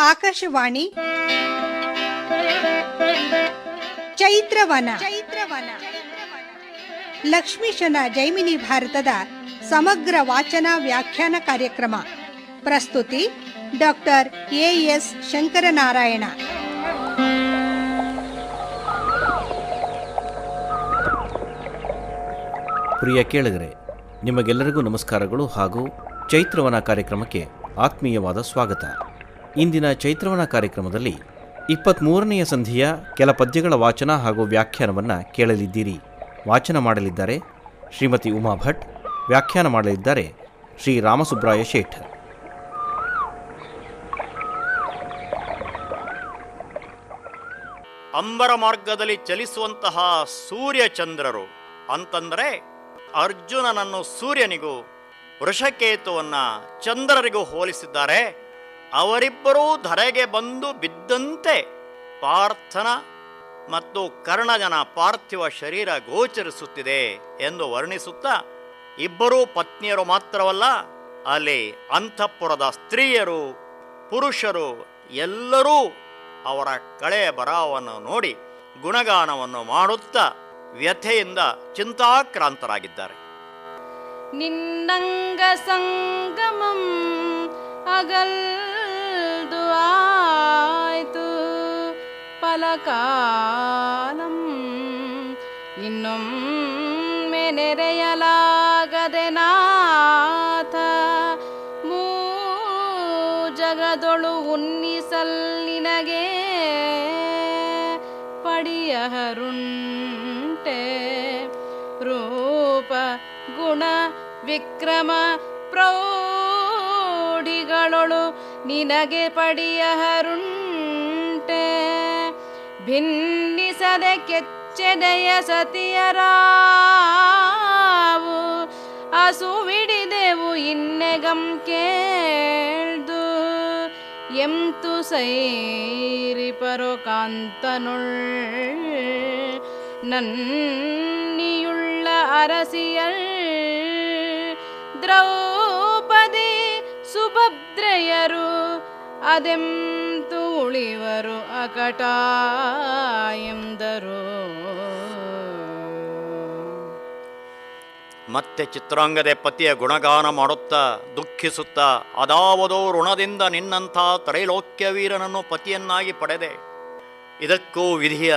ಆಕಾಶವಾಣಿ ಚೈತ್ರವನ ಲಕ್ಷ್ಮೀಶನ ಜೈಮಿನಿ ಭಾರತದ ಸಮಗ್ರ ವಾಚನ ವ್ಯಾಖ್ಯಾನ ಕಾರ್ಯಕ್ರಮ. ಪ್ರಸ್ತುತಿ ಡಾಕ್ಟರ್ ಎಎಸ್ ಶಂಕರನಾರಾಯಣ. ಪ್ರಿಯ ಕೇಳಿಗರೆ, ನಿಮಗೆಲ್ಲರಿಗೂ ನಮಸ್ಕಾರಗಳು ಹಾಗೂ ಚೈತ್ರವನ ಕಾರ್ಯಕ್ರಮಕ್ಕೆ ಆತ್ಮೀಯವಾದ ಸ್ವಾಗತ. ಇಂದಿನ ಚೈತ್ರವನ ಕಾರ್ಯಕ್ರಮದಲ್ಲಿ 23ನೆಯ ಸಂಧಿಯ ಕೆಲ ಪದ್ಯಗಳ ವಾಚನ ಹಾಗೂ ವ್ಯಾಖ್ಯಾನವನ್ನು ಕೇಳಲಿದ್ದೀರಿ. ವಾಚನ ಮಾಡಲಿದ್ದಾರೆ ಶ್ರೀಮತಿ ಉಮಾ ಭಟ್, ವ್ಯಾಖ್ಯಾನ ಮಾಡಲಿದ್ದಾರೆ ಶ್ರೀ ರಾಮಸುಬ್ರಾಯ ಶೇಠ್. ಅಂಬರ ಮಾರ್ಗದಲ್ಲಿ ಚಲಿಸುವಂತಹ ಸೂರ್ಯಚಂದ್ರರು ಅಂತಂದರೆ ಅರ್ಜುನನನ್ನು ಸೂರ್ಯನಿಗೂ ವೃಷಕೇತುವನ್ನು ಚಂದ್ರರಿಗೂ ಹೋಲಿಸಿದ್ದಾರೆ. ಅವರಿಬ್ಬರೂ ಧರೆಗೆ ಬಂದು ಬಿದ್ದಂತೆ ಪಾರ್ಥನ ಮತ್ತು ಕರ್ಣಜನ ಪಾರ್ಥಿವ ಶರೀರ ಗೋಚರಿಸುತ್ತಿದೆ ಎಂದು ವರ್ಣಿಸುತ್ತಾ, ಇಬ್ಬರೂ ಪತ್ನಿಯರು ಮಾತ್ರವಲ್ಲ, ಅಲ್ಲಿ ಅಂತಃಪುರದ ಸ್ತ್ರೀಯರು ಪುರುಷರು ಎಲ್ಲರೂ ಅವರ ಕಳೆಯ ಬರಹವನ್ನು ನೋಡಿ ಗುಣಗಾನವನ್ನು ಮಾಡುತ್ತಾ ವ್ಯಥೆಯಿಂದ ಚಿಂತಾಕ್ರಾಂತರಾಗಿದ್ದಾರೆ. ನಿನ್ನಂಗ ಸಂಗಮಂ ಅಗಲ್ದು ಆಯ್ತು ಫಲಕಾಲಂ, ಇನ್ನೊಮ್ಮೆ ನೆರೆಯಲಾಗದೆ ನಾಥ ಮೂ ಜಗದೊಳು ಉನ್ನಿಸಲ್ಲಿನಗೆ ಪಡಿಯಹರುಂಟೆ ರೂಪ ಗುಣ ವಿಕ್ರಮ ಪ್ರೌಢಿಗಳೊಳು ನಿನಗೆ ಪಡಿಯಹರುಂಟೆ ಭಿನ್ನಿಸದೆ ಕೆಚ್ಚೆದೆಯ ಸತಿಯರಾವು ಅಸುವಿಡಿದೆವು ಇನ್ನೆಗಂ ಕೇಳ್ದು ಎಂತು ಸೈರಿ ಪರೋಕಾಂತನುಳ್ ನನ್ನಿಯುಳ್ಳ ಅರಸಿಯಲ್ ದ್ರೌಪದಿ ಸುಭದ್ರೆಯರು ಅದೆಂತು ಉಳಿವರು ಅಕಟ ಎಂದರು. ಮತ್ತೆ ಚಿತ್ರಾಂಗದೆ ಪತಿಯ ಗುಣಗಾನ ಮಾಡುತ್ತಾ ದುಃಖಿಸುತ್ತಾ, ಅದಾವದೋ ಋಣದಿಂದ ನಿನ್ನಂಥ ತ್ರೈಲೋಕ್ಯ ವೀರನನ್ನು ಪತಿಯನ್ನಾಗಿ ಪಡೆದೆ. ಇದಕ್ಕೂ ವಿಧಿಯ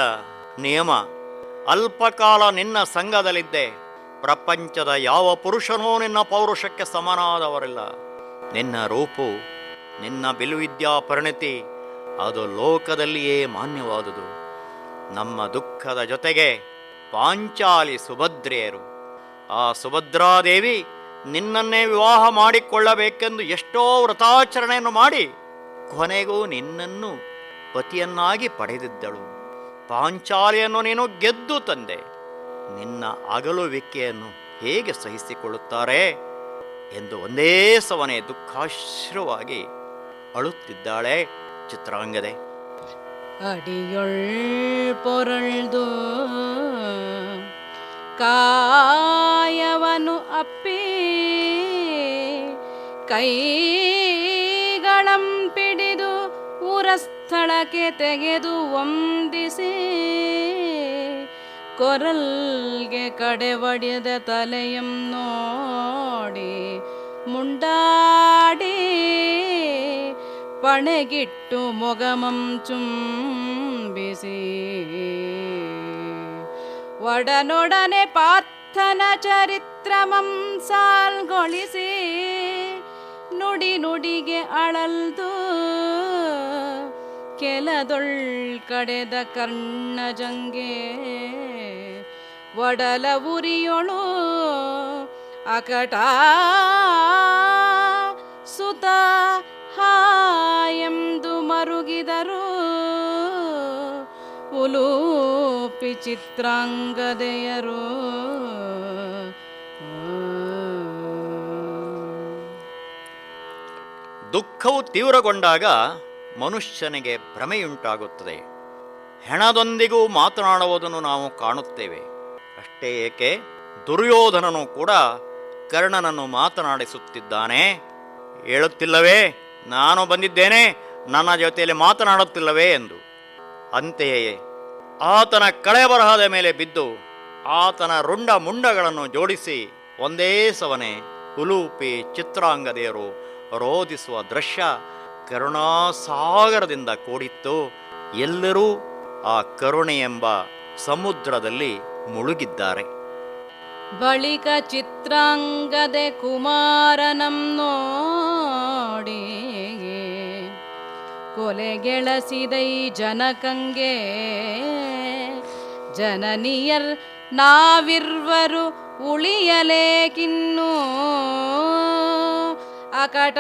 ನಿಯಮ. ಅಲ್ಪಕಾಲ ನಿನ್ನ ಸಂಘದಲ್ಲಿದ್ದೆ. ಪ್ರಪಂಚದ ಯಾವ ಪುರುಷನೂ ನಿನ್ನ ಪೌರುಷಕ್ಕೆ ಸಮನಾದವರಿಲ್ಲ. ನಿನ್ನ ರೂಪು, ನಿನ್ನ ಬಿಲ್ವಿದ್ಯಾ ಪರಿಣತಿ ಅದು ಲೋಕದಲ್ಲಿಯೇ ಮಾನ್ಯವಾದುದು. ನಮ್ಮ ದುಃಖದ ಜೊತೆಗೆ ಪಾಂಚಾಲಿ ಸುಭದ್ರೆಯರು, ಆ ಸುಭದ್ರಾದೇವಿ ನಿನ್ನನ್ನೇ ವಿವಾಹ ಮಾಡಿಕೊಳ್ಳಬೇಕೆಂದು ಎಷ್ಟೋ ವ್ರತಾಚರಣೆಯನ್ನು ಮಾಡಿ ಕೊನೆಗೂ ನಿನ್ನನ್ನು ಪತಿಯನ್ನಾಗಿ ಪಡೆದಿದ್ದಳು. ಪಾಂಚಾಲಿಯನ್ನು ನೀನು ಗೆದ್ದು ತಂದೆ. ನಿನ್ನ ಅಗಲುವಿಕೆಯನ್ನು ಹೇಗೆ ಸಹಿಸಿಕೊಳ್ಳುತ್ತಾರೆ ಎಂದು ಒಂದೇ ಸವನೆ ದುಃಖಾಶ್ರವಾಗಿ ಅಳುತ್ತಿದ್ದಾಳೆ ಚಿತ್ರಾಂಗದೆ. ಅಡಿಯೊಳ್ ಪೊರಳ್ದು ಕಾಯವನು ಅಪ್ಪಿ ಕೈಗಳಂ ಪಿಡಿದು ಉರಸ್ಥಳಕ್ಕೆ ತೆಗೆದು ವಂದಿಸಿ ಕೊರಲ್ಗೆ ಕಡೆ ಒಡೆದ ತಲೆಯಂ ನೋಡಿ ಮುಂಡಾಡಿ ಪಣೆಗಿಟ್ಟು ಮೊಗಮಂ ಚುಂಬಿಸಿ ಒಡನೊಡನೆ ಪಾರ್ಥನ ಚರಿತ್ರಮಂ ಸಾಲ್ಗೊಳಿಸಿ ನುಡಿ ನುಡಿಗೆ ಅಳಲ್ದು ಕೆಲದೊಳ್ ಕಡೆದ ಕರ್ಣಜಂಗೆ ಒಡಲ ಉರಿಯೊಳು ಅಕಟ ಸುತ ಹಾಯೆಂದು ಮರುಗಿದರು ಉಲೂಪಿ ಚಿತ್ರಾಂಗದೆಯರು. ದುಃಖವು ತೀವ್ರಗೊಂಡಾಗ ಮನುಷ್ಯನಿಗೆ ಭ್ರಮೆಯುಂಟಾಗುತ್ತದೆ. ಹೆಣದೊಂದಿಗೂ ಮಾತನಾಡುವುದನ್ನು ನಾವು ಕಾಣುತ್ತೇವೆ. ಅಷ್ಟೇ ಏಕೆ, ದುರ್ಯೋಧನನು ಕೂಡ ಕರ್ಣನನ್ನು ಮಾತನಾಡಿಸುತ್ತಿದ್ದಾನೆ. ಹೇಳುತ್ತಿಲ್ಲವೇ ನಾನು ಬಂದಿದ್ದೇನೆ, ನನ್ನ ಜೊತೆಯಲ್ಲಿ ಮಾತನಾಡುತ್ತಿಲ್ಲವೇ ಎಂದು. ಅಂತೆಯೇ ಆತನ ಕಳೆಬರಹದ ಮೇಲೆ ಬಿದ್ದು ಆತನ ರುಂಡ ಮುಂಡಗಳನ್ನು ಜೋಡಿಸಿ ಒಂದೇ ಸವನೆ ಉಲೂಪಿ ಚಿತ್ರಾಂಗದೆಯರು ರೋಧಿಸುವ ದೃಶ್ಯ ಕರುಣಾಸಾಗರದಿಂದ ಕೂಡಿತ್ತು. ಎಲ್ಲರೂ ಆ ಕರುಣೆ ಎಂಬ ಸಮುದ್ರದಲ್ಲಿ ಮುಳುಗಿದ್ದಾರೆ. ಬಳಿಕ ಚಿತ್ರಾಂಗದೆ ಕುಮಾರನಂ ನೋಡಿ ಕೊಲೆಗೆಳಸಿದೈ ಜನಕಂಗೆ ಜನನಿಯರ್ ನಾವಿರ್ವರು ಉಳಿಯಲೇಕಿನ್ನು ಅಕಟ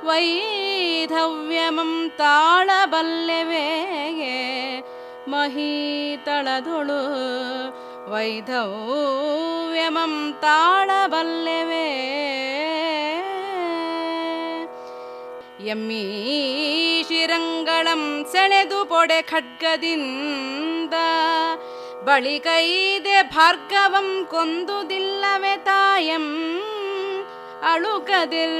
ವೈಧವ್ಯಮಂ ತಾಳಬಲ್ಲೆವೇ ಮಹೀತಳದೊಳು ವೈಧವ್ಯಮಂ ತಾಳಬಲ್ಲೆವೇ ಎಮ್ಮೀ ಶಿರಂಗಳಂ ಸೆಳೆದು ಪೊಡೆ ಖಡ್ಗದಿಂದ ಬಳಿಕೈದೆ ಭಾರ್ಗವಂ ಕೊಂದುದಿಲ್ಲವೇ ತಾಯಂ ಅಳುಕದಿರ್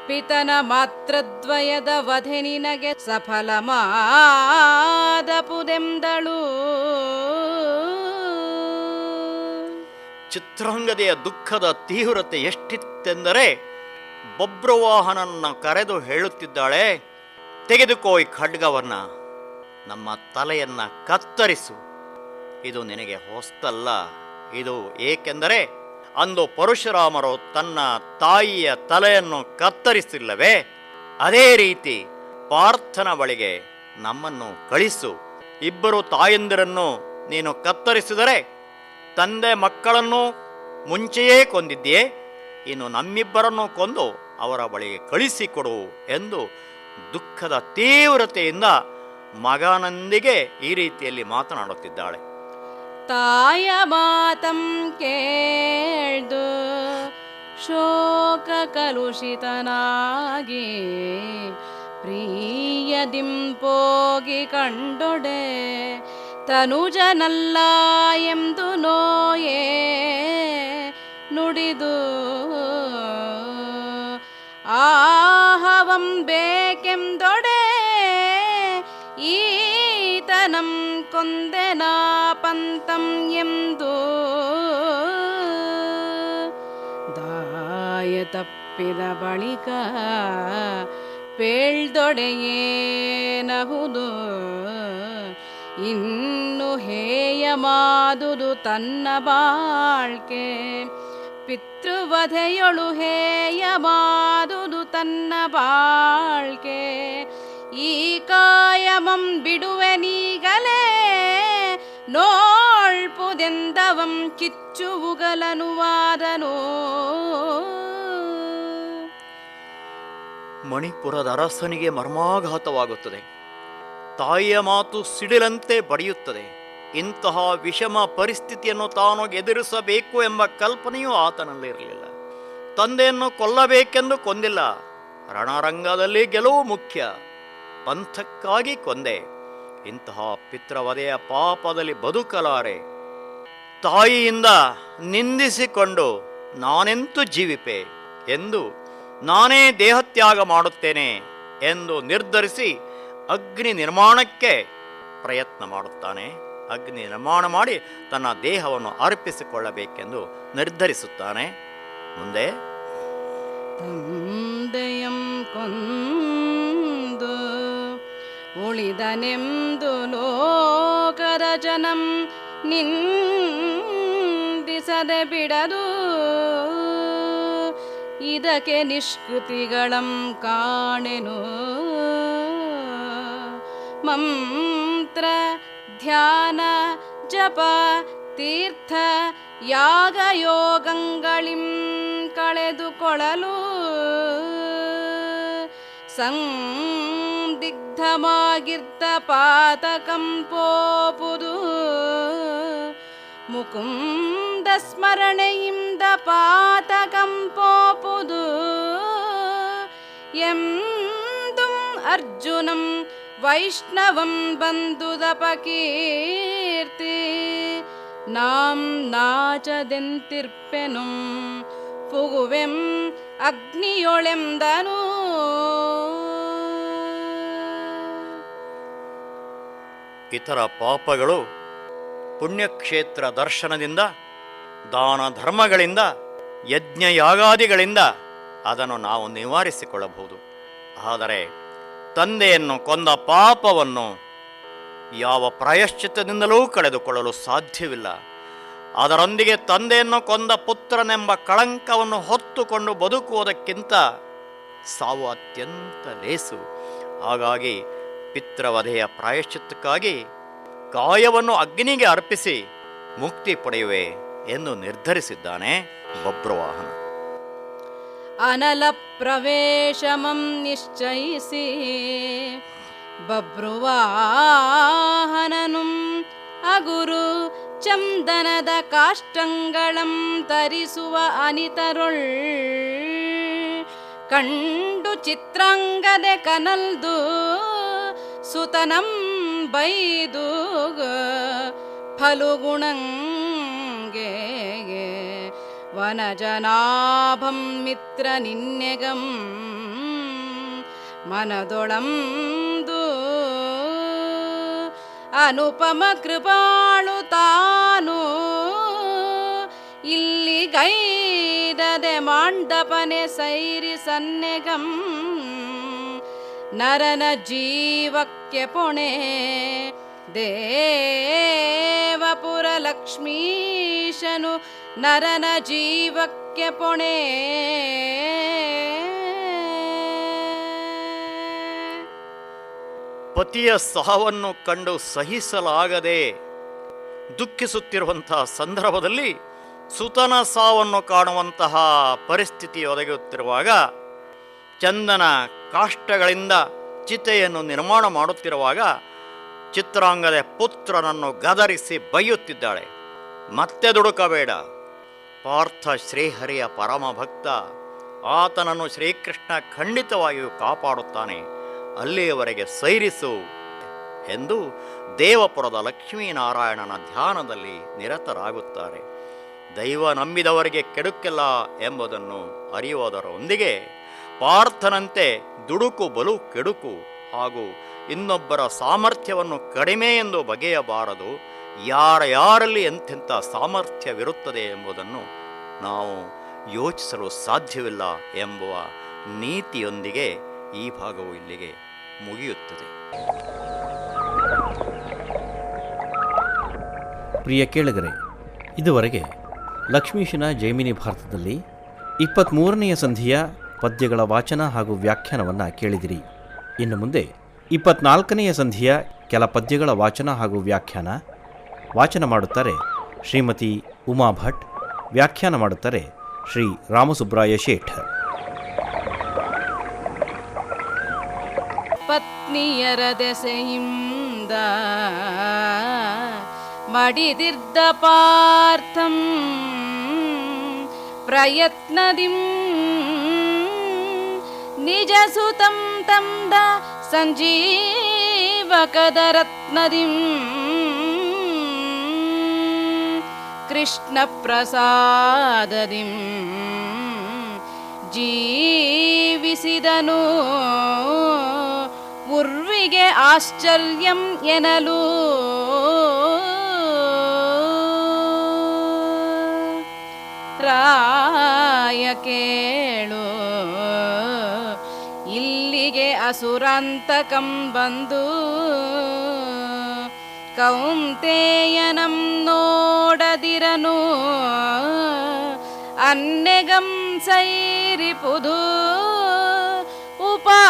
ಪಿತನ ಮಾತ್ರದ್ವಯದ ವಧೆ ನಿನಗೆ ಸಫಲಮಾದ ಪುದೆಂದಳು. ಚಿತ್ರಾಂಗದೆಯ ದುಃಖದ ತೀವ್ರತೆ ಎಷ್ಟಿತ್ತೆಂದರೆ ಬಬ್ರುವಾಹನನ್ನು ಕರೆದು ಹೇಳುತ್ತಿದ್ದಾಳೆ, ತೆಗೆದುಕೋ ಈ ಖಡ್ಗವನ್ನ, ನಮ್ಮ ತಲೆಯನ್ನ ಕತ್ತರಿಸು. ಇದು ನಿನಗೆ ಹೊಸ್ತಲ್ಲ. ಇದು ಏಕೆಂದರೆ ಅಂದು ಪರಶುರಾಮರು ತನ್ನ ತಾಯಿಯ ತಲೆಯನ್ನು ಕತ್ತರಿಸಿಲ್ಲವೇ? ಅದೇ ರೀತಿ ಪಾರ್ಥನ ಬಳಿಗೆ ನಮ್ಮನ್ನು ಕಳಿಸು. ಇಬ್ಬರು ತಾಯಂದಿರನ್ನು ನೀನು ಕತ್ತರಿಸಿದರೆ ತಂದೆ ಮಕ್ಕಳನ್ನು ಮುಂಚೆಯೇ ಕೊಂದಿದ್ದೀಯೇ, ಇನ್ನು ನಮ್ಮಿಬ್ಬರನ್ನು ಕೊಂದು ಅವರ ಬಳಿಗೆ ಕಳಿಸಿಕೊಡು ಎಂದು ದುಃಖದ ತೀವ್ರತೆಯಿಂದ ಮಗನೊಂದಿಗೆ ಈ ರೀತಿಯಲ್ಲಿ ಮಾತನಾಡುತ್ತಿದ್ದಾಳೆ. ತಾಯ ಮಾತಂ ಕೇಳ್ದು ಶೋಕ ಕಲುಷಿತನಾಗಿ ಪ್ರಿಯದಿಂಪೋಗಿ ಕಂಡೊಡೆ ತನುಜನಲ್ಲ ಎಂದು ನೋಯೇ ನುಡಿದು ಆಹವಂ ಬೇಕೆಂದೊಡೆ ಈತನಂ ಕೊಂದೆನಾ ಪಂತಂ ಎಂದು ದಾಯ ತಪ್ಪಿದ ಬಳಿಕ ಪೇಳ್ದೊಡೆಯೇನಹುದು ಇನ್ನು ಹೇಯ ಮಾದುದು ತನ್ನ ಬಾಳ್ಕೆ ಪಿತೃವಧೆಯೊಳು ಹೇಯ ಮಾದುದು ತನ್ನ ಬಾಳ್ಕೆ ಈ ಕಾಯಮಂ ಬಿಡುವೆನೀಗಲೇ ನೋಳ್ಪುದೆಂದವಂ ಕಿಚ್ಚುವುಗಲನುವಾದನು. ಮಣಿಪುರದ ಅರಸನಿಗೆ ಮರ್ಮಾಘಾತವಾಗುತ್ತದೆ. ತಾಯಿಯ ಮಾತು ಸಿಡಿಲಂತೆ ಬಡಿಯುತ್ತದೆ. ಇಂತಹ ವಿಷಮ ಪರಿಸ್ಥಿತಿಯನ್ನು ತಾನು ಎದುರಿಸಬೇಕು ಎಂಬ ಕಲ್ಪನೆಯೂ ಆತನಲ್ಲಿರಲಿಲ್ಲ. ತಂದೆಯನ್ನು ಕೊಲ್ಲಬೇಕೆಂದು ಕೊಂದಿಲ್ಲ. ರಣರಂಗದಲ್ಲಿ ಗೆಲುವು ಮುಖ್ಯ. ಪಂಥಕ್ಕಾಗಿ ಕೊಂದೆ. ಇಂತಹ ಪಿತೃವಧೆಯ ಪಾಪದಲ್ಲಿ ಬದುಕಲಾರೆ. ತಾಯಿಯಿಂದ ನಿಂದಿಸಿಕೊಂಡು ನಾನೆಂತೂ ಜೀವಿಪೆ ಎಂದು ನಾನೇ ದೇಹತ್ಯಾಗ ಮಾಡುತ್ತೇನೆ ಎಂದು ನಿರ್ಧರಿಸಿ ಅಗ್ನಿ ನಿರ್ಮಾಣಕ್ಕೆ ಪ್ರಯತ್ನ ಮಾಡುತ್ತಾನೆ. ಅಗ್ನಿ ನಿರ್ಮಾಣ ಮಾಡಿ ತನ್ನ ದೇಹವನ್ನು ಅರ್ಪಿಸಿಕೊಳ್ಳಬೇಕೆಂದು ನಿರ್ಧರಿಸುತ್ತಾನೆ. ಮುಂದೆ ತಂದೆಯಂ ಕೊಂದು ಉಳಿದನೆಂದು ಲೋಕದ ಜನಂ ನಿಂದಿಸದೆ ಬಿಡದು ಇದಕ್ಕೆ ನಿಷ್ಕೃತಿಗಳಂ ಕಾಣೆನು. ಮಂತ್ರ ಧ್ಯಾನ ಜಪ ತೀರ್ಥ ಯಾಗಯೋಗಗಳಿಂ ಕಳೆದುಕೊಳ್ಳಲು ಸಂದಿಗ್ಧಮಾಗಿರ್ತ ಪಾತಕಂಪೋಪುದು ಮುಕುಂದ ಸ್ಮರಣೆಯಿಂದ ಪಾತಕಂಪೋಪುದು ಎಂದುಂ ಅರ್ಜುನಂ ವೈಷ್ಣವಂ ಬಂಧುದಪಕೀರ್ತಿ ನಾಂ ನಾಚದೆಂತಿರ್ಪೆನುಂ ಪುಗುವೆಂ ಅಗ್ನಿಯೊಳೆಂದನು. ಇತರ ಪಾಪಗಳು ಪುಣ್ಯಕ್ಷೇತ್ರ ದರ್ಶನದಿಂದ, ದಾನ ಧರ್ಮಗಳಿಂದ, ಯಜ್ಞಯಾಗಾದಿಗಳಿಂದ ಅದನ್ನು ನಾವು ನಿವಾರಿಸಿಕೊಳ್ಳಬಹುದು. ಆದರೆ ತಂದೆಯನ್ನು ಕೊಂದ ಪಾಪವನ್ನು ಯಾವ ಪ್ರಾಯಶ್ಚಿತ್ತದಿಂದಲೂ ಕಳೆದುಕೊಳ್ಳಲು ಸಾಧ್ಯವಿಲ್ಲ. ಅದರೊಂದಿಗೆ ತಂದೆಯನ್ನು ಕೊಂದ ಪುತ್ರನೆಂಬ ಕಳಂಕವನ್ನು ಹೊತ್ತುಕೊಂಡು ಬದುಕುವುದಕ್ಕಿಂತ ಸಾವು ಅತ್ಯಂತ ಲೇಸು. ಹಾಗಾಗಿ ಪಿತೃವಧೆಯ ಪ್ರಾಯಶ್ಚಿತ್ತಕ್ಕಾಗಿ ಕಾಯವನ್ನು ಅಗ್ನಿಗೆ ಅರ್ಪಿಸಿ ಮುಕ್ತಿ ಪಡೆಯುವೆ ಎಂದು ನಿರ್ಧರಿಸಿದ್ದಾನೆ ಬಭ್ರುವಾಹನ. ಅನಲ ಪ್ರವೇಶಮಂ ನಿಶ್ಚಯಿಸಿ ಬಭ್ರುವಾಹನನುಂ ಅಗುರು ಚಂದನದ ಕಾಷ್ಟಂಗಳಂ ತರಿಸುವ ಅನಿತರೊಳ್ ಕಂಡು ಚಿತ್ರಾಂಗದೆ ಕನಲ್ದು ಸುತನಂ ಬೈದು ಫಲುಗುಣಂಗೆ ವನಜನಾಭಂ ಮಿತ್ರ ನಿನ್ನೆಗಂ ಮನದೊಳಂದು ಅನುಪಮ ಕೃಪಾಳು ತಾನು ಇಲ್ಲಿ ಗೈದದೆ ಮಾಂಡಪನೆ ಸೈರಿ ಸನ್ನೆಗಂ ನರನ ಜೀವಕ್ಕೆ ಪೊಣೆ ದೇವಪುರ ಲಕ್ಷ್ಮೀಶನು ನರನ ಜೀವಕ್ಕೆ ಪೊಣೆ. ಪತಿಯ ಸಾವನ್ನು ಕಂಡು ಸಹಿಸಲಾಗದೆ ದುಃಖಿಸುತ್ತಿರುವಂತಹ ಸಂದರ್ಭದಲ್ಲಿ ಸುತನ ಸಾವನ್ನು ಕಾಣುವಂತಹ ಪರಿಸ್ಥಿತಿ ಒದಗುತ್ತಿರುವಾಗ ಚಂದನ ಕಾಷ್ಟಗಳಿಂದ ಚಿತೆಯನ್ನು ನಿರ್ಮಾಣ ಮಾಡುತ್ತಿರುವಾಗ ಚಿತ್ರಾಂಗದ ಪುತ್ರನನ್ನು ಗದರಿಸಿ ಬೈಯುತ್ತಿದ್ದಾಳೆ. ಮತ್ತೆ ದುಡುಕಬೇಡ, ಪಾರ್ಥ ಶ್ರೀಹರಿಯ ಪರಮ ಭಕ್ತ, ಆತನನ್ನು ಶ್ರೀಕೃಷ್ಣ ಖಂಡಿತವಾಗಿಯೂ ಕಾಪಾಡುತ್ತಾನೆ, ಅಲ್ಲಿಯವರೆಗೆ ಸೈರಿಸು ಎಂದು ದೇವಪುರದ ಲಕ್ಷ್ಮೀನಾರಾಯಣನ ಧ್ಯಾನದಲ್ಲಿ ನಿರತರಾಗುತ್ತಾರೆ. ದೈವ ನಂಬಿದವರಿಗೆ ಕೆಡುಕಿಲ್ಲ ಎಂಬುದನ್ನು ಅರಿಯುವುದರೊಂದಿಗೆ ಪಾರ್ಥನಂತೆ ದುಡುಕು ಬಲು ಕೆಡುಕು ಹಾಗೂ ಇನ್ನೊಬ್ಬರ ಸಾಮರ್ಥ್ಯವನ್ನು ಕಡಿಮೆ ಎಂದು ಬಗೆಯಬಾರದು. ಯಾರಲ್ಲಿ ಎಂತೆಂಥ ಸಾಮರ್ಥ್ಯವಿರುತ್ತದೆ ಎಂಬುದನ್ನು ನಾವು ಯೋಚಿಸಲು ಸಾಧ್ಯವಿಲ್ಲ ಎಂಬುವ ನೀತಿಯೊಂದಿಗೆ ಈ ಭಾಗವು ಇಲ್ಲಿಗೆ ಮುಗಿಯುತ್ತದೆ. ಪ್ರಿಯ ಕೇಳುಗರೆ, ಇದುವರೆಗೆ ಲಕ್ಷ್ಮೀಶನ ಜೈಮಿನಿ ಭಾರತದಲ್ಲಿ 23ನೆಯ ಸಂಧಿಯ ಪದ್ಯಗಳ ವಾಚನ ಹಾಗೂ ವ್ಯಾಖ್ಯಾನವನ್ನು ಕೇಳಿದಿರಿ. ಇನ್ನು ಮುಂದೆ 24ನೆಯ ಸಂಧಿಯ ಕೆಲ ಪದ್ಯಗಳ ವಾಚನ ಹಾಗೂ ವಾಚನ ಮಾಡುತ್ತಾರೆ ಶ್ರೀಮತಿ ಉಮಾ ಭಟ್, ವ್ಯಾಖ್ಯಾನ ಮಾಡುತ್ತಾರೆ ಶ್ರೀ ರಾಮಸುಬ್ರಾಯ ಶೇಠ್. ಪತ್ನಿಯರ ದೆಸೆಯಿಂದ ಮಡಿದಿರ್ದ ಪಾರ್ಥಂ ಪ್ರಯತ್ನದಿಂ ನಿಜ ಸುತಂ ತಂದ ಸಂಜೀವಕದ ರತ್ನದಿಂ ಕೃಷ್ಣ ಪ್ರಸಾದದಿಂ ಜೀವಿಸಿದನು ಉರ್ವಿಗೆ ಆಶ್ಚರ್ಯಂ ಎನಲು ರಾಯ ಕೇಳು ಇಲ್ಲಿಗೆ ಅಸುರಾಂತಕಂ ಬಂದು ಕೌಂತೆಯನಂ ನೋಡದಿರನು ಅನ್ನೆಗಂ ಸೈರಿಪುದು ಉಪಾಯಮುಳ್ಳೊಡೆ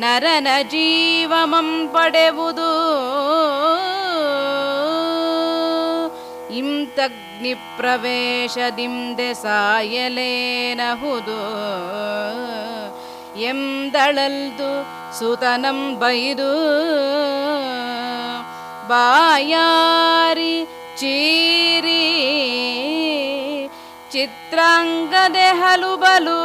ನರನ ಜೀವಮಂ ಪಡೆವುದು ಇಂತಗ್ನಿ ಪ್ರವೇಶದಿಂದೆ ಸಾಯಲೇನಹುದು ಎಂದಳಲ್ದು ಸುತನಂ ಬೈದು ಬಾಯಾರಿ ಚೀರಿ ಚಿತ್ರಾಂಗದೆ ಹಲುಬಲು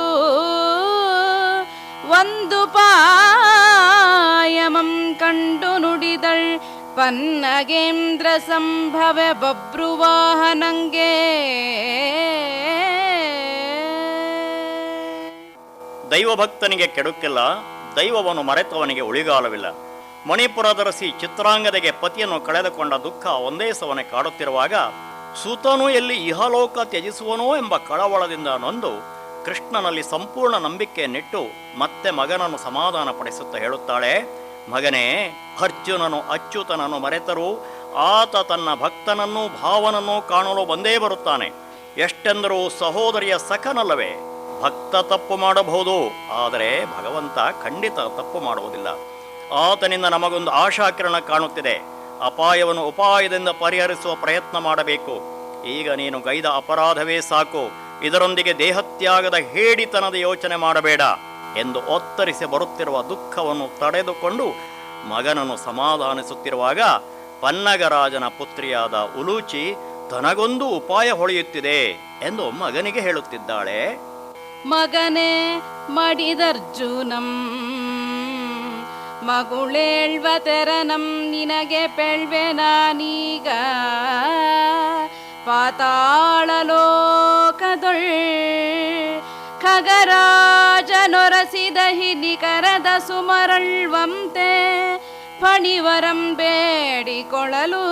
ಒಂದು ಪಾಯಮಂ ಕಂಡು ನುಡಿದಳ್ ಪನ್ನಗೇಂದ್ರ ಸಂಭವ ಬಭ್ರುವಾಹನಂಗೆ ದೈವಭಕ್ತನಿಗೆ ಕೆಡುಕಿಲ್ಲ, ದೈವವನ್ನು ಮರೆತವನಿಗೆ ಉಳಿಗಾಲವಿಲ್ಲ. ಮಣಿಪುರದರಸಿ ಚಿತ್ರಾಂಗದೆಗೆ ಪತಿಯನ್ನು ಕಳೆದುಕೊಂಡ ದುಃಖ ಒಂದೇ ಸವನೆ ಕಾಡುತ್ತಿರುವಾಗ ಸೂತನು ಎಲ್ಲಿ ಇಹಲೋಕ ತ್ಯಜಿಸುವನೋ ಎಂಬ ಕಳವಳದಿಂದ ನೊಂದು ಕೃಷ್ಣನಲ್ಲಿ ಸಂಪೂರ್ಣ ನಂಬಿಕೆಯನ್ನಿಟ್ಟು ಮತ್ತೆ ಮಗನನ್ನು ಸಮಾಧಾನ ಪಡಿಸುತ್ತಾ ಹೇಳುತ್ತಾಳೆ, ಮಗನೇ, ಅರ್ಜುನನು ಅಚ್ಯುತನನ್ನು ಮರೆತರೂ ಆತ ತನ್ನ ಭಕ್ತನನ್ನೂ ಭಾವನನ್ನೂ ಕಾಣಲು ಬಂದೇ ಬರುತ್ತಾನೆ. ಎಷ್ಟೆಂದರೂ ಸಹೋದರಿಯ ಸಖನಲ್ಲವೇ? ಭಕ್ತ ತಪ್ಪು ಮಾಡಬಹುದು, ಆದರೆ ಭಗವಂತ ಖಂಡಿತ ತಪ್ಪು ಮಾಡುವುದಿಲ್ಲ. ಆತನಿಂದ ನಮಗೊಂದು ಆಶಾಕಿರಣ ಕಾಣುತ್ತಿದೆ. ಅಪಾಯವನ್ನು ಉಪಾಯದಿಂದ ಪರಿಹರಿಸುವ ಪ್ರಯತ್ನ ಮಾಡಬೇಕು. ಈಗ ನೀನು ಗೈದ ಅಪರಾಧವೇ ಸಾಕು, ಇದರೊಂದಿಗೆ ದೇಹತ್ಯಾಗದ ಹೇಡಿತನದ ಯೋಚನೆ ಮಾಡಬೇಡ ಎಂದು ಒತ್ತರಿಸಿ ಬರುತ್ತಿರುವ ದುಃಖವನ್ನು ತಡೆದುಕೊಂಡು ಮಗನನ್ನು ಸಮಾಧಾನಿಸುತ್ತಿರುವಾಗ ಪನ್ನಗರಾಜನ ಪುತ್ರಿಯಾದ ಉಲೂಚಿ ತನಗೊಂದು ಉಪಾಯ ಹೊಳೆಯುತ್ತಿದೆ ಎಂದು ಮಗನಿಗೆ ಹೇಳುತ್ತಿದ್ದಾಳೆ. ಮಗನೇ ಮಡಿದರ್ಜುನಂ ಮಗುಳೇಳ್ವ ತೆರನಂ ನಿನಗೆ ಪೆಳ್ವೆ ನಾನೀಗ ಪಾತಾಳ ಲೋಕದೊಳ್ ಖಗರಾಜನೊರಸಿದ ಹಿನಿಕರದ ಸುಮರಳ್ವಂತೆ ಫಣಿವರಂ ಬೇಡಿಕೊಳ್ಳಲು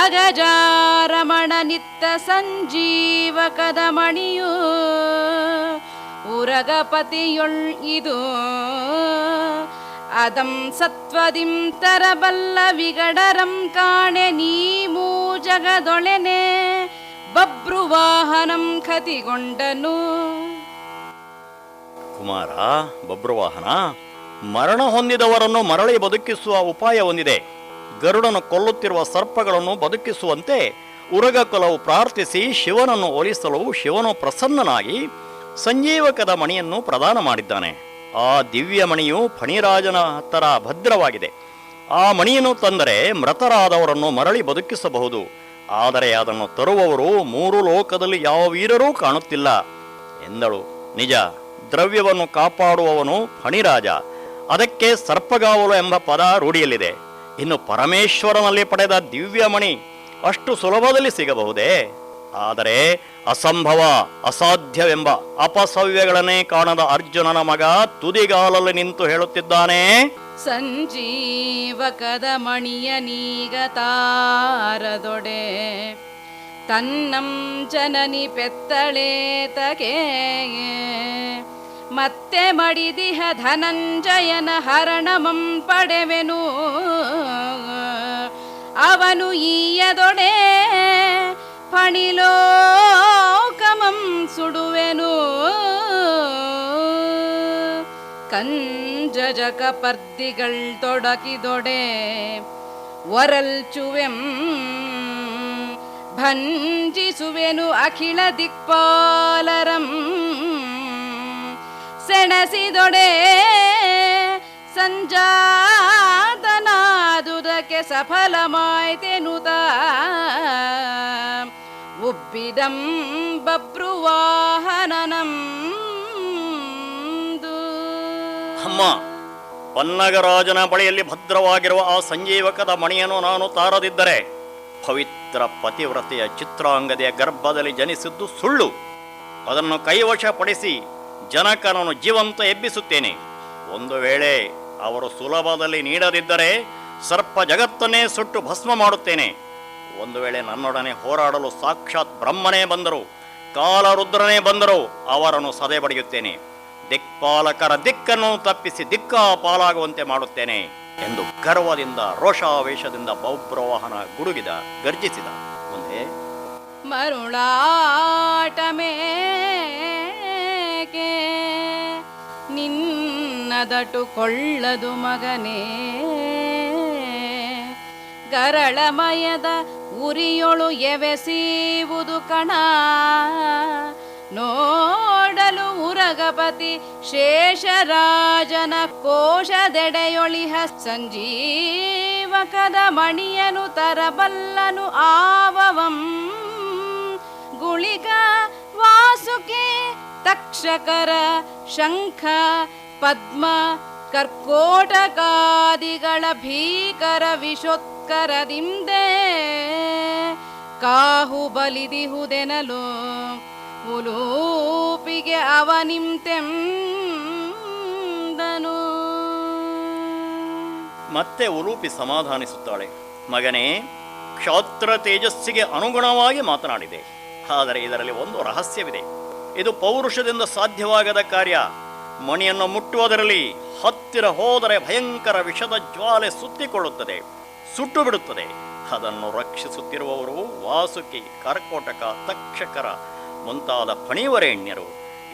ಅಗಜಾರಮಣ ನಿತ್ತ ಸಂಜೀವಕದ ಮಣಿಯು ಉರಗಪತಿಯೊಳ್ ಇದು ಅದಂ ಸತ್ವದಿಂ ತರಬಲ್ಲ ವಿಗಡರಂ ಕಾಣೆ ನೀಮೂ ಜಗದೊಳೆನೆ ಬಭ್ರುವಾಹನಂ ಖತಿಗೊಂಡನು. ಕುಮಾರ, ಬಭ್ರುವಾಹನ, ಮರಣ ಹೊಂದಿದವರನ್ನು ಮರಳಿ ಬದುಕಿಸುವ ಉಪಾಯ ಹೊಂದಿದೆ. ಗರುಡನು ಕೊಲ್ಲುತ್ತಿರುವ ಸರ್ಪಗಳನ್ನು ಬದುಕಿಸುವಂತೆ ಉರಗಕುಲವು ಪ್ರಾರ್ಥಿಸಿ ಶಿವನನ್ನು ಒಲಿಸಲು ಶಿವನು ಪ್ರಸನ್ನನಾಗಿ ಸಂಜೀವಕದ ಮಣಿಯನ್ನು ಪ್ರದಾನ ಮಾಡಿದ್ದಾನೆ. ಆ ದಿವ್ಯ ಮಣಿಯು ಫಣಿರಾಜನ ಹತ್ತಿರ ಭದ್ರವಾಗಿದೆ. ಆ ಮಣಿಯನ್ನು ತಂದರೆ ಮೃತರಾದವರನ್ನು ಮರಳಿ ಬದುಕಿಸಬಹುದು. ಆದರೆ ಅದನ್ನು ತರುವವರು ಮೂರು ಲೋಕದಲ್ಲಿ ಯಾವ ವೀರರೂ ಕಾಣುತ್ತಿಲ್ಲ ಎಂದಳು. ನಿಜ, ದ್ರವ್ಯವನ್ನು ಕಾಪಾಡುವವನು ಫಣಿರಾಜ. ಅದಕ್ಕೆ ಸರ್ಪಗಾವಲು ಎಂಬ ಪದ ರೂಢಿಯಲ್ಲಿದೆ. ಇನ್ನು ಪರಮೇಶ್ವರನಲ್ಲಿ ಪಡೆದ ದಿವ್ಯಮಣಿ ಅಷ್ಟು ಸುಲಭದಲ್ಲಿ ಸಿಗಬಹುದೇ? ಆದರೆ ಅಸಂಭವ, ಅಸಾಧ್ಯವೆಂಬ ಅಪಸವ್ಯಗಳನ್ನೇ ಕಾಣದ ಅರ್ಜುನನ ಮಗ ತುದಿಗಾಲಲ್ಲಿ ನಿಂತು ಹೇಳುತ್ತಿದ್ದಾನೆ, ಸಂಜೀವಕದ ಮಣಿಯ ನೀಗ ತಾರದೊಡೆ ತನ್ನಂ ಜನನಿ ಪೆತ್ತಳೇತಗೆ ಮತ್ತೆ ಮಡಿದಿಹ ಧನಂಜಯನ ಹರಣಮಂ ಪಡೆವೆನು ಅವನು ಈಯದೊಡೆ ಫಣಿಲೋಕಮಂ ಸುಡುವೆನು ಕಂಜಜಕ ಪರ್ದಿಗಳ್ ತೊಡಕಿದೊಡೆ ಒರಲ್ಚುವೆಂ ಭಂಜಿಸುವೆನು ಅಖಿಳ ದಿಕ್ಪಾಲರಂ ಸೆಣಸಿದೊಡೆ ಸಂಜಾತನಾದುದಕ್ಕೆ ಸಫಲಮಾಯ್ತೆನುತ ಉಬ್ಬಿದಂ ಬಭ್ರುವಾಹನನಂ. ಅಮ್ಮ, ಪನ್ನಗರಾಜನ ಬಳಿಯಲ್ಲಿ ಭದ್ರವಾಗಿರುವ ಆ ಸಂಜೀವಕದ ಮಣಿಯನ್ನು ನಾನು ತಾರದಿದ್ದರೆ ಪವಿತ್ರ ಪತಿವ್ರತೆಯ ಚಿತ್ರಾಂಗದೆಯ ಗರ್ಭದಲ್ಲಿ ಜನಿಸಿದ್ದು ಸುಳ್ಳು. ಅದನ್ನು ಕೈವಶಪಡಿಸಿ ಜನಕನನ್ನು ಜೀವಂತ ಎಬ್ಬಿಸುತ್ತೇನೆ. ಒಂದು ವೇಳೆ ಅವರು ಸುಲಭದಲ್ಲಿ ನೀಡದಿದ್ದರೆ ಸರ್ಪ ಜಗತ್ತನ್ನೇ ಸುಟ್ಟು ಭಸ್ಮ ಮಾಡುತ್ತೇನೆ. ಒಂದು ವೇಳೆ ನನ್ನೊಡನೆ ಹೋರಾಡಲು ಸಾಕ್ಷಾತ್ ಬ್ರಹ್ಮನೇ ಬಂದರು, ಕಾಲರುದ್ರನೇ ಬಂದರು, ಅವರನ್ನು ಸದೆ ಬಡಿಯುತ್ತೇನೆ. ದಿಕ್ಪಾಲಕರ ದಿಕ್ಕನ್ನು ತಪ್ಪಿಸಿ ದಿಕ್ಕಾಪಾಲಾಗುವಂತೆ ಮಾಡುತ್ತೇನೆ ಎಂದು ಗರ್ವದಿಂದ ರೋಷಾವೇಶದಿಂದ ಬಭ್ರುವಾಹನ ಗುಡುಗಿದ, ಗರ್ಜಿಸಿದ. ಮುಂದೆ ಮರುಳಾಟಮೇಕೆ ನಿನ್ನದಟು ಕೊಳ್ಳದು ಮಗನೇ ಗರಳಮಯದ ಉರಿಯೊಳು ಎವೆಸೀವುದು ಕಣ ನೋಡಲು ಉರಗಪತಿ ಶೇಷರಾಜನ ಕೋಶದೆಡೆಯೊಳಿಹ ಸಂಜೀವಕದ ಮಣಿಯನು ತರಬಲ್ಲನು ಆವವಂ ಗುಳಿಗ ವಾಸುಕಿ ತಕ್ಷಕರ ಶಂಖ ಪದ್ಮ ಕರ್ಕೋಟಕಾದಿಗಳ ಭೀಕರ ವಿಷೋತ್ಕರದಿಂದೆ ಕಾಹು ಬಲಿದಿಹುದೆನಲು ಉಲೂಪಿಗೆ ಅವನಿಂತೆಂದನು. ಮತ್ತೆ ಉಲೂಪಿ ಸಮಾಧಾನಿಸುತ್ತಾಳೆ, ಮಗನೇ, ಕ್ಷಾತ್ರ ತೇಜಸ್ಸಿಗೆ ಅನುಗುಣವಾಗಿ ಮಾತನಾಡಿದೆ. ಆದರೆ ಇದರಲ್ಲಿ ಒಂದು ರಹಸ್ಯವಿದೆ. ಇದು ಪೌರುಷದಿಂದ ಸಾಧ್ಯವಾಗದ ಕಾರ್ಯ. ಮಣಿಯನ್ನು ಮುಟ್ಟುವುದರಲ್ಲಿ ಹತ್ತಿರ ಹೋದರೆ ಭಯಂಕರ ವಿಷದ ಜ್ವಾಲೆ ಸುತ್ತಿಕೊಳ್ಳುತ್ತದೆ, ಸುಟ್ಟು ಬಿಡುತ್ತದೆ. ಅದನ್ನು ರಕ್ಷಿಸುತ್ತಿರುವವರು ವಾಸುಕಿ, ಕರ್ಕೋಟಕ, ತಕ್ಷಕರ ಮುಂತಾದ ಫಣಿವರೇಣ್ಯರು.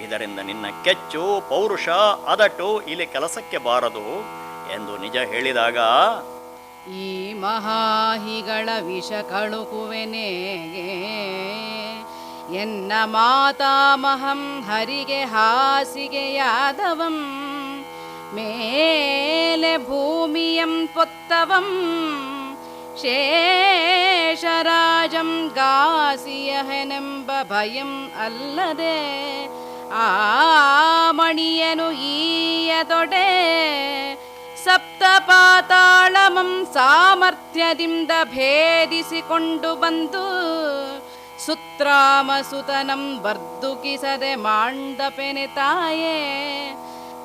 ಇದರಿಂದ ನಿನ್ನ ಕೆಚ್ಚು, ಪೌರುಷ, ಅದಟು ಇಲ್ಲಿ ಕೆಲಸಕ್ಕೆ ಬಾರದು ಎಂದು ನಿಜ ಹೇಳಿದಾಗ, ಈ ಮಹಾಹಿಗಳ ವಿಷ ಕಳುಕುವೆನೇಗೆ ಎನ್ನ ಮಾತಾಮಹಂ ಹರಿಗೆ ಹಾಸಿಗೆಯಾದವಂ ಮೇಲೆ ಭೂಮಿಯಂ ಪೊತ್ತವಂ ಶೇಷರಾಜಂ ಗಾಸಿಯಹೆನೆಂಬ ಭಯಂ ಅಲ್ಲದೆ ಆ ಮಣಿಯನು ಈಯದೊಡೆ ಸಪ್ತಪಾತಾಳಮಂ ಸಾಮರ್ಥ್ಯದಿಂದ ಭೇದಿಸಿಕೊಂಡು ಬಂದು ಸುತ್ರಾಮಸುತನಂ ಬರ್ದುಕಿಸದೆ ಮಾಂಡಪೆನೆ ತಾಯೇ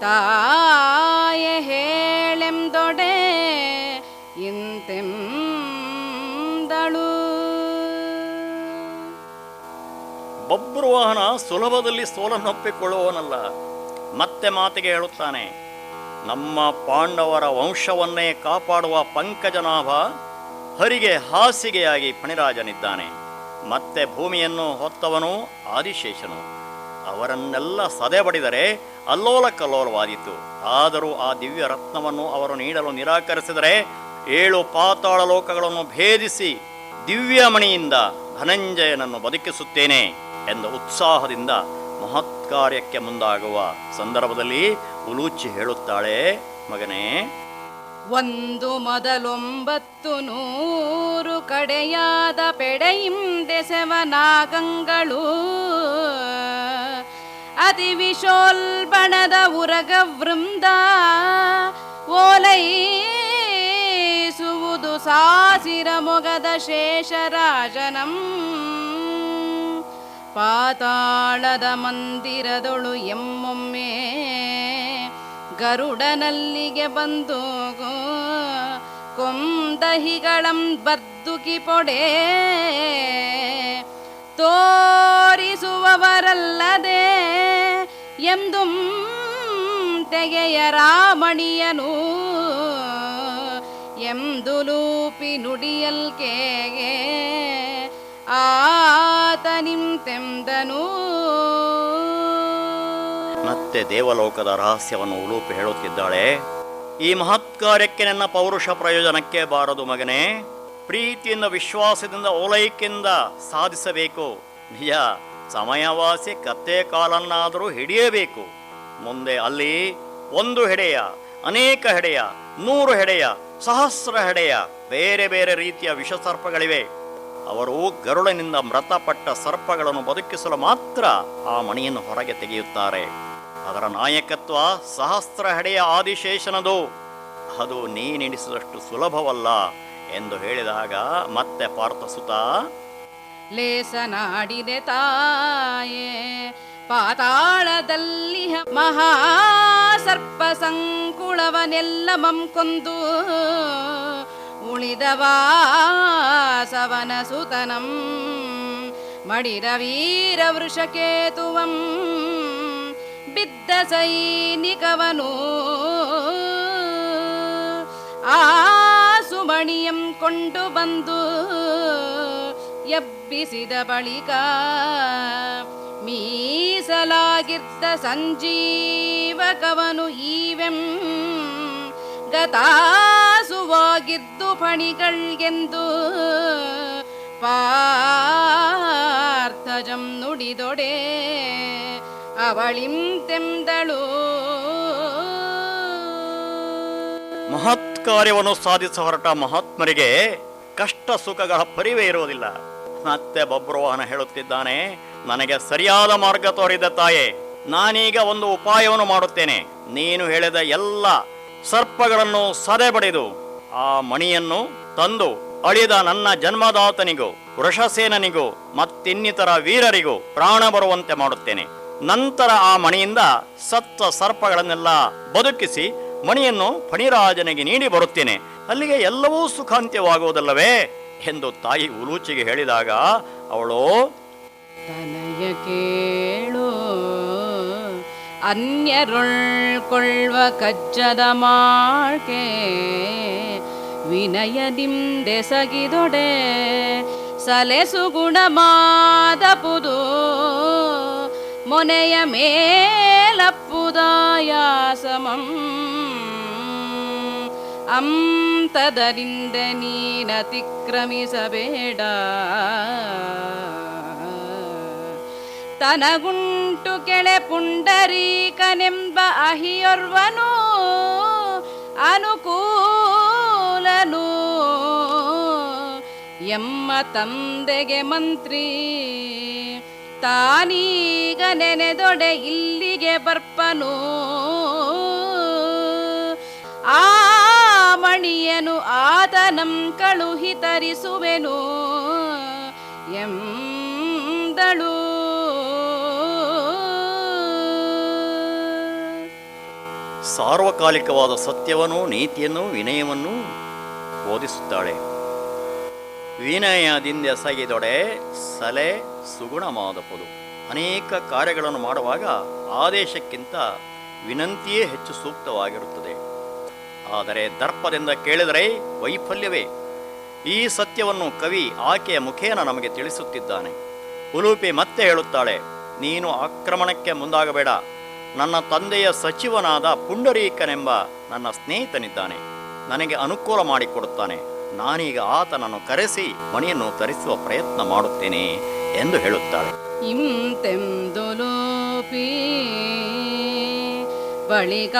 ತಾಯೆ ಹೇಳೆಂದೊಡೆ ಇಂತೆಂದಳು. ಬಬ್ರುವಾಹನ ಸುಲಭದಲ್ಲಿ ಸೋಲನ್ನೊಪ್ಪಿಕೊಳ್ಳುವವನಲ್ಲ. ಮತ್ತೆ ಮಾತಿಗೆ ಹೇಳುತ್ತಾನೆ, ನಮ್ಮ ಪಾಂಡವರ ವಂಶವನ್ನೇ ಕಾಪಾಡುವ ಪಂಕಜನಾಭ ಹರಿಗೆ ಹಾಸಿಗೆಯಾಗಿ ಫಣಿರಾಜನಿದ್ದಾನೆ. ಮತ್ತೆ ಭೂಮಿಯನ್ನು ಹೊತ್ತವನು ಆದಿಶೇಷನು. ಅವರನ್ನೆಲ್ಲ ಸದೆಬಡಿದರೆ ಅಲ್ಲೋಲ ಕಲ್ಲೋಲವಾದೀತು. ಆದರೂ ಆ ದಿವ್ಯ ರತ್ನವನ್ನು ಅವರು ನೀಡಲು ನಿರಾಕರಿಸಿದರೆ 7 ಪಾತಾಳ ಲೋಕಗಳನ್ನು ಭೇದಿಸಿ ದಿವ್ಯಮಣಿಯಿಂದ ಧನಂಜಯನನ್ನು ಬದುಕಿಸುತ್ತೇನೆ ಎಂದ ಉತ್ಸಾಹದಿಂದ ಮಹತ್ಕಾರ್ಯಕ್ಕೆ ಮುಂದಾಗುವ ಸಂದರ್ಭದಲ್ಲಿ ಉಲೂಚಿ ಹೇಳುತ್ತಾಳೆ, ಮಗನೇ, 100 ಕಡೆಯಾದ ಪೆಡೆಯಿಂದೆಸೆವನಾಗಂಗಳು ಅತಿ ವಿಶೋಲ್ಬಣದ ಉರಗ ವೃಂದ ಓಲೈಸುವುದು ಸಾಸಿರ ಮೊಗದ ಶೇಷರಾಜನಂ ಪಾತಾಳದ ಮಂದಿರದೊಳು ಎಮ್ಮೊಮ್ಮೆ ಗರುಡನಲ್ಲಿಗೆ ಬಂದು ಕೊಂದಹಿಗಳಂ ಬರ್ದುಕಿ ಪೊಡೆ ತೋರಿಸುವವರಲ್ಲದೆ ಎಂದು ತೆಗೆಯ ರಾಮಣಿಯನು ಎಂದುಲೂಪಿ ನುಡಿಯಲ್ಕೆಗೆ ಆತನಿಂತೆಂದನು. ಮತ್ತೆ ದೇವಲೋಕದ ರಹಸ್ಯವನ್ನು ಉಲೂಪಿ ಹೇಳುತ್ತಿದ್ದಾಳೆ, ಈ ಮಹತ್ಕಾರ್ಯಕ್ಕೆ ನನ್ನ ಪೌರುಷ ಪ್ರಯೋಜನಕ್ಕೆ ಬಾರದು ಮಗನೇ. ಪ್ರೀತಿಯಿಂದ ವಿಶ್ವಾಸದಿಂದ ಓಲೈಕೆಯಿಂದ ಸಾಧಿಸಬೇಕು. ನಿಜ, ಸಮಯವಾಸಿ ಕತ್ತೆ ಕಾಲನ್ನಾದರೂ ಹಿಡಿಯಬೇಕು. ಮುಂದೆ ಅಲ್ಲಿ 1 ಹೆಡೆಯ, ಅನೇಕ ಹೆಡೆಯ, 100 ಹೆಡೆಯ, ಸಹಸ್ರ ಹೆಡೆಯ ಬೇರೆ ಬೇರೆ ರೀತಿಯ ವಿಷಸರ್ಪಗಳಿವೆ. ಅವರು ಗರುಡನಿಂದ ಮೃತಪಟ್ಟ ಸರ್ಪಗಳನ್ನು ಬದುಕಿಸಲು ಮಾತ್ರ ಆ ಮಣಿಯನ್ನು ಹೊರಗೆ ತೆಗೆಯುತ್ತಾರೆ. ಅದರ ನಾಯಕತ್ವ ಸಹಸ್ರ ಹೆಡೆಯ ಆದಿಶೇಷನದು. ಅದು ನೀನೆಣಿಸಿದಷ್ಟು ಸುಲಭವಲ್ಲ ಎಂದು ಹೇಳಿದಾಗ ಮತ್ತೆ ಪಾರ್ಥಸುತ, ಲೇಸನಾಡಿದೆ ತಾಯೇ ಪಾತಾಳದಲ್ಲಿ ಮಹಾಸರ್ಪ ಸಂಕುಳವನೆಲ್ಲ ಮಂಕೊಂದು ಉಳಿದವಾಸವನ ಸುತನಂ ಮಡಿರ ವೀರ ವೃಷಕೇತುವಂ ಬಿದ್ದ ಸೈನಿಕವನು ಆ ಸುಮಣಿಯಂ ಕೊಂಡು ಬಂದು ಎಬ್ಬಿಸಿದ ಬಳಿಕ ಮೀಸಲಾಗಿದ್ದ ಸಂಜೀವಕವನು ಈವೆಂ ಗತಾಸುವಾಗಿದ್ದು ಫಣಿಗಳ್ಗೆಂದು ಪಾರ್ಥಜಂ ನುಡಿದೊಡೆ ಅವಳಿಂತೆಂದಳು. ಮಹತ್ಕಾರ್ಯವನ್ನು ಸಾಧಿಸ ಹೊರಟ ಮಹಾತ್ಮರಿಗೆ ಕಷ್ಟ ಸುಖಗಳ ಪರಿವೇ ಇರುವುದಿಲ್ಲ. ಮತ್ತೆ ಬಬ್ರುವಾಹನ ಹೇಳುತ್ತಿದ್ದಾನೆ, ನನಗೆ ಸರಿಯಾದ ಮಾರ್ಗ ತೋರಿದ ತಾಯೇ, ನಾನೀಗ ಒಂದು ಉಪಾಯವನ್ನು ಮಾಡುತ್ತೇನೆ. ನೀನು ಹೇಳಿದ ಎಲ್ಲ ಸರ್ಪಗಳನ್ನು ಸದೆ ಬಡಿದು ಆ ಮಣಿಯನ್ನು ತಂದು ಅಳಿದ ನನ್ನ ಜನ್ಮದಾತನಿಗೂ ವೃಷಸೇನನಿಗೂ ಮತ್ತಿನ್ನಿತರ ವೀರರಿಗೂ ಪ್ರಾಣ ಬರುವಂತೆ ಮಾಡುತ್ತೇನೆ. ನಂತರ ಆ ಮಣಿಯಿಂದ ಸತ್ತ ಸರ್ಪಗಳನ್ನೆಲ್ಲ ಬದುಕಿಸಿ ಮಣಿಯನ್ನು ಫಣಿರಾಜನಿಗೆ ನೀಡಿ ಬರುತ್ತೇನೆ. ಅಲ್ಲಿಗೆ ಎಲ್ಲವೂ ಸುಖಾಂತ್ಯವಾಗುವುದಲ್ಲವೇ ಎಂದು ತಾಯಿ ಉಲೂಚಿಗೆ ಹೇಳಿದಾಗ ಅವಳು, ತನಯ ಕೇಳು ಅನ್ಯರೊಳ್ಕೊಳ್ಳುವ ಕಜ್ಜದ ಮಾಳ್ಕೆ ವಿನಯದಿಂದೆಸಗಿದೊಡೆ ಸಲೆಸು ಗುಣಮಾದಪುದು ಮೊನೆಯ ಮೇಲಪ್ಪುದಾಯಾಸಮಂ ಅಂತದರಿಂದ ನೀನತಿಕ್ರಮಿಸಬೇಡ. ತನಗುಂಟು ಕೆಳೆ ಪುಂಡರೀಕನೆಂಬ ಅಹಿಯೊರ್ವನು ಅನುಕೂಲನು ಎಮ್ಮ ತಂದೆಗೆ ಮಂತ್ರಿ ತಾನೀಗ ನೆನೆದೊಡೆ ಇಲ್ಲಿಗೆ ಬರ್ಪನು. ಆ ಮಣಿಯನು ಆತನಂ ಕಳುಹಿ ತರಿಸುವೆನು ಎಂದಳು. ಸಾರ್ವಕಾಲಿಕವಾದ ಸತ್ಯವನ್ನು, ನೀತಿಯನ್ನು, ವಿನಯವನ್ನು ಬೋಧಿಸುತ್ತಾಳೆ. ವಿನಯದಿಂದ ಎಸಗಿದೊಡೆ ಸಲೆ ಸುಗುಣಮಾದಪುದು. ಅನೇಕ ಕಾರ್ಯಗಳನ್ನು ಮಾಡುವಾಗ ಆದೇಶಕ್ಕಿಂತ ವಿನಂತಿಯೇ ಹೆಚ್ಚು ಸೂಕ್ತವಾಗಿರುತ್ತದೆ. ಆದರೆ ದರ್ಪದಿಂದ ಕೇಳಿದರೆ ವೈಫಲ್ಯವೇ. ಈ ಸತ್ಯವನ್ನು ಕವಿ ಆಕೆಯ ಮುಖೇನ ನಮಗೆ ತಿಳಿಸುತ್ತಿದ್ದಾನೆ. ಉಲೂಪಿ ಮತ್ತೆ ಹೇಳುತ್ತಾಳೆ, ನೀನು ಆಕ್ರಮಣಕ್ಕೆ ಮುಂದಾಗಬೇಡ. ನನ್ನ ತಂದೆಯ ಸಚಿವನಾದ ಪುಂಡರೀಕನೆಂಬ ನನ್ನ ಸ್ನೇಹಿತನಿದ್ದಾನೆ, ನನಗೆ ಅನುಕೂಲ ಮಾಡಿಕೊಡುತ್ತಾನೆ. ನಾನೀಗ ಆತನನ್ನು ಕರೆಸಿ ಮಣಿಯನ್ನು ತರಿಸುವ ಪ್ರಯತ್ನ ಮಾಡುತ್ತೇನೆ ಎಂದು ಹೇಳುತ್ತಾಳೆ. ಇಂತೆಂದುಲೂಪಿ ಬಳಿಕ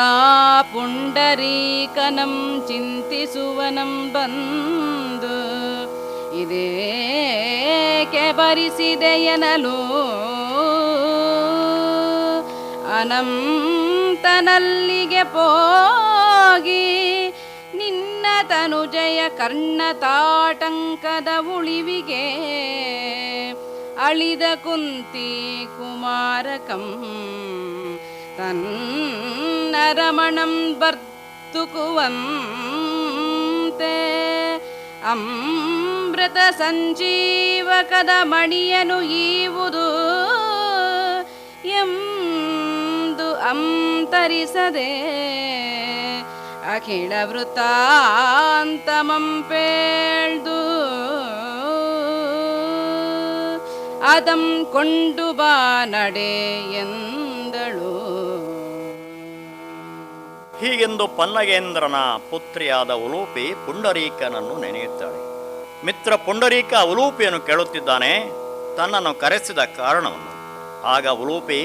ಪುಂಡರೀಕನಂ ಚಿಂತಿಸುವನಂ ಬಂದು ಇದೇಕೆ ಬರಿಸಿದೆಯನಲು ಅನಂತನಲ್ಲಿಗೆ ಪೋಗಿ ನಿನ್ನ ತನುಜಯ ಕರ್ಣತಾಟಂಕದ ಉಳಿವಿಗೆ ಅಳಿದ ಕುಂತಿ ಕುಮಾರಕಂ ತನ್ನರಮಣಂ ಬರ್ತುಕುವಂತೆ ಅಮೃತ ಸಂಜೀವಕದ ಮಣಿಯನು ಈವುದು ಎಂದು ಅಂತರಿಸದೆ ಅಖಿಳ ವೃತ್ತಾಂತಮಂ ಪೇಳ್ದು ಅದಂ ಕೊಂಡು ಬಾ ನಡೆ ಎಂದಳು. ಹೀಗೆಂದು ಪನ್ನಗೇಂದ್ರನ ಪುತ್ರಿಯಾದ ಉಲೂಪಿ ಪುಂಡರೀಕನನ್ನು ನೆನೆಯುತ್ತಾಳೆ. ಮಿತ್ರ ಪುಂಡರೀಕ ಉಲೂಪಿಯನ್ನು ಕೇಳುತ್ತಿದ್ದಾನೆ ತನ್ನನ್ನು ಕರೆಸಿದ ಕಾರಣವನ್ನು. ಆಗ ಉಲೂಪಿ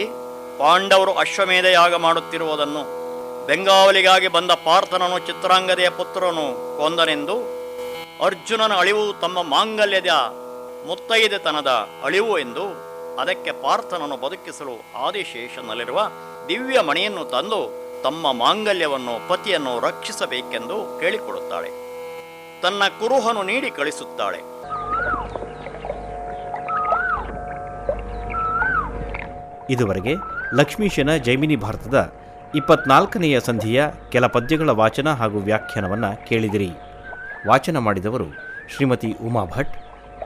ಪಾಂಡವರು ಅಶ್ವಮೇಧ ಯಾಗ ಮಾಡುತ್ತಿರುವುದನ್ನು, ಬೆಂಗಾವಲಿಗಾಗಿ ಬಂದ ಪಾರ್ಥನನು ಚಿತ್ರಾಂಗದೆಯ ಪುತ್ರನು ಕೊಂದನೆಂದು, ಅರ್ಜುನನ ಅಳಿವು ತಮ್ಮ ಮಾಂಗಲ್ಯದ ಮುತ್ತೈದೆತನದ ಅಳಿವು ಎಂದು, ಅದಕ್ಕೆ ಪಾರ್ಥನನ್ನು ಬದುಕಿಸಲು ಆದಿಶೇಷನಲ್ಲಿರುವ ದಿವ್ಯ ಮಣಿಯನ್ನು ತಂದು ತಮ್ಮ ಮಾಂಗಲ್ಯವನ್ನು ಪತಿಯನ್ನು ರಕ್ಷಿಸಬೇಕೆಂದು ಕೇಳಿಕೊಡುತ್ತಾಳೆ. ತನ್ನ ಕುರುಹನು ನೀಡಿ ಕಳಿಸುತ್ತಾಳೆ. ಇದುವರೆಗೆ ಲಕ್ಷ್ಮೀಶನ ಜೈಮಿನಿ ಭಾರತದ 24ನೆಯ ಸಂಧಿಯ ಕೆಲ ಪದ್ಯಗಳ ವಾಚನ ಹಾಗೂ ವ್ಯಾಖ್ಯಾನವನ್ನು ಕೇಳಿದಿರಿ. ವಾಚನ ಮಾಡಿದವರು ಶ್ರೀಮತಿ ಉಮಾ ಭಟ್,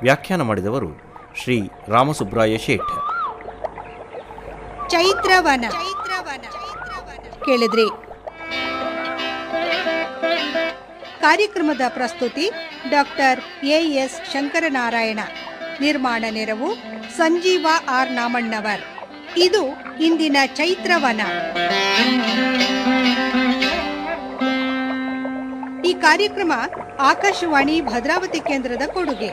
ವ್ಯಾಖ್ಯಾನ ಮಾಡಿದವರು ಶ್ರೀ ರಾಮಸುಬ್ರಾಯ ಶೇಠ್. ಚೈತ್ರವನ ಕೇಳಿದ್ರಿ. ಕಾರ್ಯಕ್ರಮದ ಪ್ರಸ್ತುತಿ ಡಾಕ್ಟರ್ ಎಎಸ್ ಶಂಕರನಾರಾಯಣ. ನಿರ್ಮಾಣ ನೆರವು ಸಂಜೀವ ಆರ್ ನಾಮಣ್ಣವರ್. ಇದು ಇಂದಿನ ಚೈತ್ರವನ. ಈ ಕಾರ್ಯಕ್ರಮ ಆಕಾಶವಾಣಿ ಭದ್ರಾವತಿ ಕೇಂದ್ರದ ಕೊಡುಗೆ.